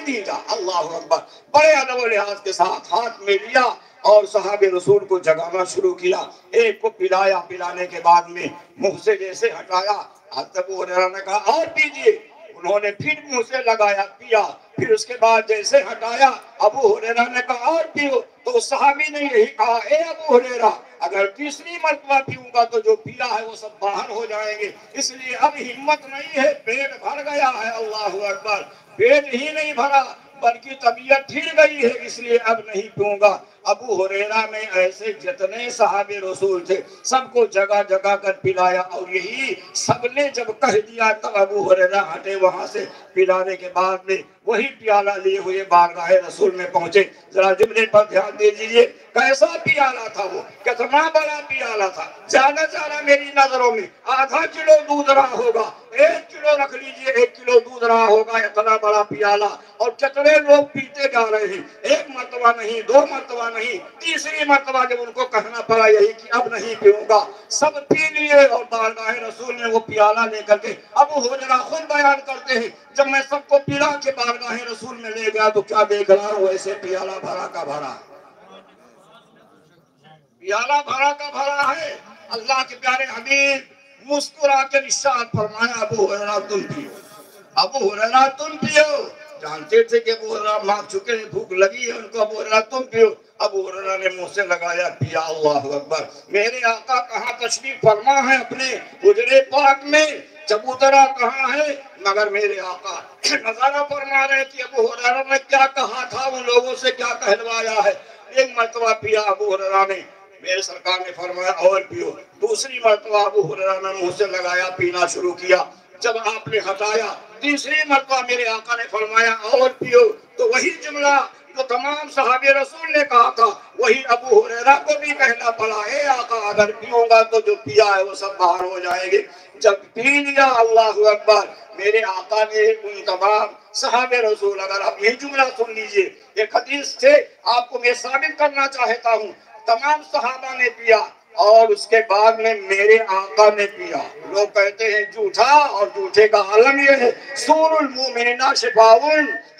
نہیں جا۔ اللہ اکبر، بڑے ادب و لحاظ کے ساتھ ہاتھ میں لیا اور صحابہ رسول کو جگانا شروع کیا۔ ایک کو پلایا، پلانے کے بعد میں منہ سے جیسے ہٹایا، ابو ہریرہ نے کہا اور پیجئے، انہوں نے پھر منہ سے لگایا، پیا، پھر اس کے بعد جیسے ہٹایا، ابو ہریرہ نے کہا اور پیو، تو اس صحابی نے یہی کہا، اے ابو ہریرہ اگر تیسری مرتبہ پیوں گا تو جو پیا ہے وہ سب باہر ہو جائیں گے، اس لیے اب ہمت نہیں ہے، پیٹ بھر گیا ہے۔ اللہ اکبر، پیٹ ہی نہیں بھرا بلکہ طبیعت پھر گئی ہے، اس لیے اب نہیں پیوں گا۔ ابو ہریرہ نے ایسے جتنے صحابہ رسول تھے سب کو جگہ جگہ کر پلایا، اور یہی سب نے جب کہہ دیا تب ابو ہریرہ ہٹے وہاں سے۔ پلانے کے بعد میں وہی پیالہ لیے ہوئے بارگاہ رسول میں پہنچے۔ ذرا جملے پر دھیان دے دیجئے، کیسا پیالہ تھا وہ، کتنا بڑا پیالہ تھا، زیادہ میری نظروں میں آدھا کلو دودھ رہا ہوگا، 1 کلو رکھ لیجئے، 1 کلو دودھ رہا ہوگا، اتنا بڑا پیالہ، اور کتنے لوگ پیتے جا رہے ہیں، 1 مرتبہ نہیں، 2 مرتبہ نہیں، تیسری مرتبہ جب ان کو کہنا پڑا یہی کہ اب نہیں پیوں گا، سب پی لیے، اور بارگاہ رسول نے وہ پیالہ لے کر کے ابو ہریرہ خود بیان کرتے ہیں، جب میں سب کو پلا کے بارگاہ رسول میں لے گیا تو کیا دیکھ رہا ہوں، ایسے پیالہ بھرا کا بھرا، پیالہ بھرا کا بھرا ہے۔ اللہ کے پیارے حبیب مسکرا کے ارشاد فرمایا، ابو ہریرہ تم پیو، ابو ہریرہ تم پیو۔ جانتے تھے کہ ابو ہریرہ مار چکے ہیں، بھوک لگی ہے ان کو، ابو ہریرہ تم پیو۔ ابو ہریرہ نے منہ سے لگایا، پیا۔ اللہ اکبر، میرے آقا کہاں تشریف فرما ہے اپنے حجرے پاک میں، چبوترا کہاں ہے، مگر میرے آقا نظارہ فرما رہے کہ ابو ہریرہ نے کیا کہا تھا، ان لوگوں سے کیا کہلوایا ہے۔ 1 مرتبہ پیا ابو ہریرہ نے، میرے سرکار نے فرمایا اور پیو۔ دوسری مرتبہ ابو ہریرہ نے منہ سے لگایا، پینا شروع کیا، جب آپ نے ہٹایا، تیسری مرتبہ میرے آقا نے فرمایا اور پیو، تو وہی جملہ جو تمام صحابہ رسول نے کہا تھا وہی ابو ہریرہ کو بھی کہنا پڑا، اے آقا اگر پیوں گا تو جو پیا ہے وہ سب باہر ہو جائیں گے۔ جب پی لیا، اللہ اکبر، میرے آقا نے ان تمام صحابہ رسول، اگر آپ یہ جملہ سن لیجئے، ایک حدیث سے آپ کو میں ثابت کرنا چاہتا ہوں، تمام صحابہ نے پیا اور اس کے بعد میں میرے آقا نے پیا۔ لوگ کہتے ہیں جھوٹا، اور جھوٹے کا عالم یہ ہے، سور المومنین شفاء،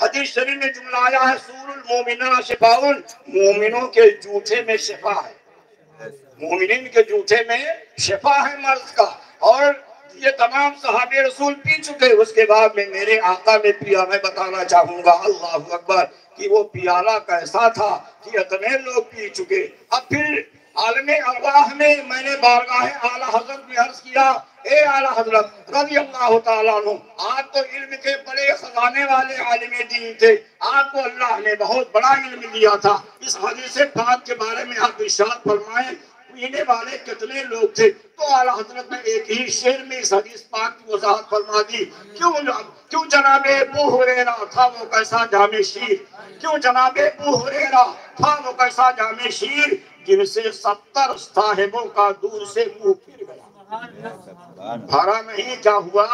حدیث شریف میں جملہ آیا ہے، سور المومنین شفاء، مومنوں کے جھوٹے میں شفا ہے، مومنین کے جھوٹے میں شفا ہے مرض کا۔ اور یہ تمام صحابہ رسول پی چکے، اس کے بعد میں میرے آقا نے پیا۔ میں بتانا چاہوں گا، اللہ اکبر، کہ وہ پیالہ کیسا تھا کہ اتنے لوگ پی چکے۔ اب پھر عالم ارواح میں نے بارگاہ اعلیٰ حضرت میں عرض کیا، اے اعلیٰ حضرت رضی اللہ تعالیٰ عنہ، آپ تو علم کے بڑے خزانے والے عالم دین تھے، آپ کو اللہ نے بہت بڑا علم دیا تھا، اس حدیث پاک کے بارے میں آپ ارشاد فرمائیں پینے والے کتنے لوگ تھے؟ تو اعلیٰ حضرت نے ایک ہی شعر میں اس حدیث پاک کی وضاحت فرما دی، کیوں جناب ابو ہریرہ تھا وہ کیسا جام شیر، کیوں جناب ابو ہریرہ تھا وہ کیسا جام شیر، جن سے 70 صاحبوں کا دور سے منہ پھر گیا۔ بھرا نہیں، کیا ہوا؟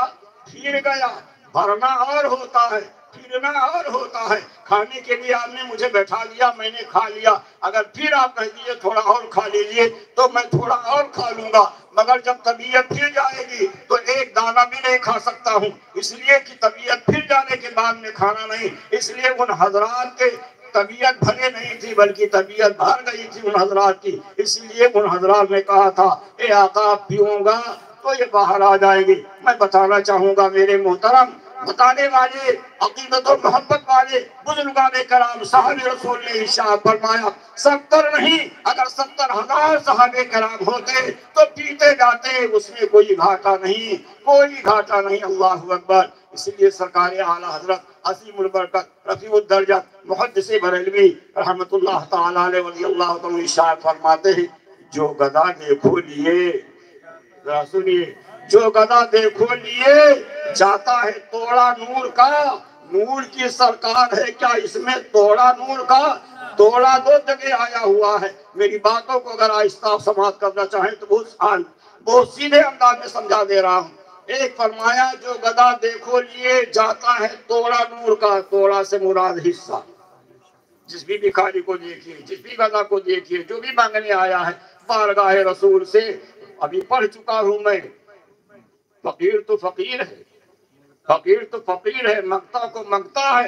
پھر گیا۔ بھرنا اور ہوتا ہے، پھرنا اور ہوتا ہے۔ کھانے کے لیے آپ نے مجھے بیٹھا دیا، میں نے کھا لیا، اگر پھر آپ کہہ دیجئے تھوڑا اور کھا لیجئے تو میں تھوڑا اور کھا لوں گا، مگر جب طبیعت پھر جائے گی تو ایک دانہ بھی نہیں کھا سکتا ہوں، اس لیے کہ طبیعت پھر جانے کے بعد میں کھانا نہیں۔ اس لیے ان حضرات کے طبیعت بھرے نہیں تھی بلکہ طبیعت بھر گئی تھی ان حضرات کی، اس لیے ان حضرات نے کہا تھا، اے آقا پیوں گا تو یہ باہر آ جائے گی۔ میں بتانا چاہوں گا میرے محترم بتانے والے، عقیدت و محبت والے بزرگان کرام، صحابہ رسول نے ارشاد فرمایا 70 نہیں، اگر 70,000 صحابہ کرام ہوتے تو پیتے جاتے، اس میں کوئی گھاٹا نہیں، کوئی گھاٹا نہیں۔ اللہ اکبر، اس لیے سرکار اعلیٰ حضرت عظیم البرکت رفیع الدرجہ محدث بریلوی رحمت اللہ تعالیٰ علیہ ولی اللہ تعالیٰ ارشاد فرماتے ہیں، جو گدا دیکھو لیے، ذرا سنیے، جو گدا دیکھو لیے جاتا ہے توڑا نور کا، نور کی سرکار ہے کیا اس میں توڑا نور کا؟ توڑا 2 جگہ آیا ہوا ہے، میری باتوں کو اگر آہستہ سماعت کرنا چاہیں تو بہت سیدھے انداز میں سمجھا دے رہا ہوں۔ ایک فرمایا جو گدا دیکھو لیے جاتا ہے توڑا نور کا، توڑا سے مراد حصہ، جس بھی بھکاری کو دیکھیے، جس بھی گدا کو دیکھیے، جو بھی مانگنے آیا ہے بارگاہ رسول سے، ابھی پڑھ چکا ہوں میں، فقیر تو فقیر ہے، فقیر تو فقیر ہے، منگتا کو منگتا ہے،